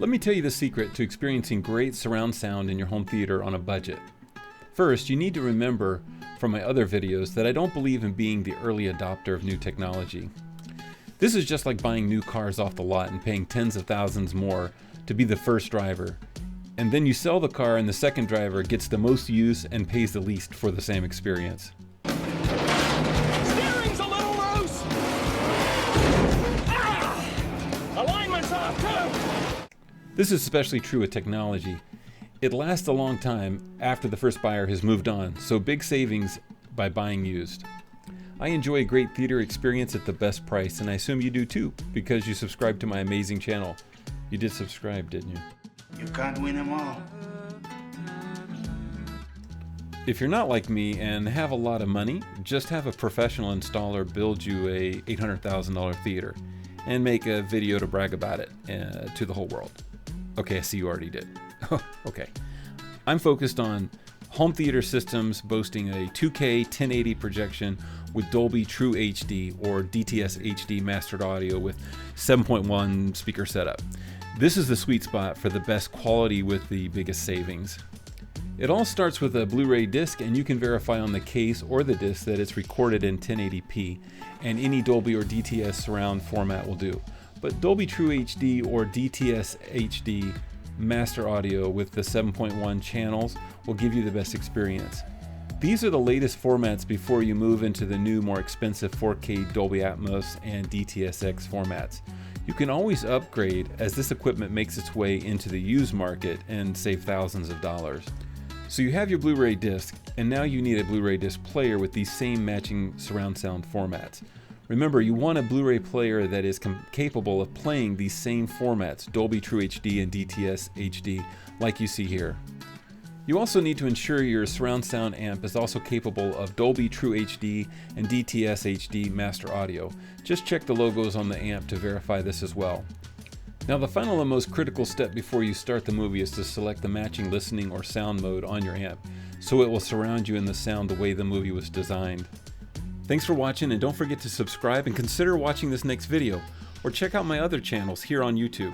Let me tell you the secret to experiencing great surround sound in your home theater on a budget. First, you need to remember from my other videos that I don't believe in being the early adopter of new technology. This is just like buying new cars off the lot and paying tens of thousands more to be the first driver. And then you sell the car and the second driver gets the most use and pays the least for the same experience. Steering's a little loose! Alignment's off too! This is especially true with technology. It lasts a long time after the first buyer has moved on, so big savings by buying used. I enjoy a great theater experience at the best price, and I assume you do too, because you subscribe to my amazing channel. You did subscribe, didn't you? You can't win them all. If you're not like me and have a lot of money, just have a professional installer build you a $800,000 theater and make a video to brag about it to the whole world. Okay, I see you already did. Okay. I'm focused on home theater systems boasting a 2K 1080 projection with Dolby True HD or DTS HD mastered audio with 7.1 speaker setup. This is the sweet spot for the best quality with the biggest savings. It all starts with a Blu-ray disc, and you can verify on the case or the disc that it's recorded in 1080p, and any Dolby or DTS surround format will do. But Dolby True HD or DTS HD master audio with the 7.1 channels will give you the best experience. These are the latest formats before you move into the new, more expensive 4K Dolby Atmos and DTS:X formats. You can always upgrade as this equipment makes its way into the used market and save thousands of dollars. So you have your Blu-ray disc, and now you need a Blu-ray disc player with these same matching surround sound formats. Remember, you want a Blu-ray player that is capable of playing these same formats, Dolby True HD and DTS HD, like you see here. You also need to ensure your surround sound amp is also capable of Dolby True HD and DTS HD master audio. Just check the logos on the amp to verify this as well. Now, the final and most critical step before you start the movie is to select the matching listening or sound mode on your amp, so it will surround you in the sound the way the movie was designed. Thanks for watching, and don't forget to subscribe and consider watching this next video, or check out my other channels here on YouTube.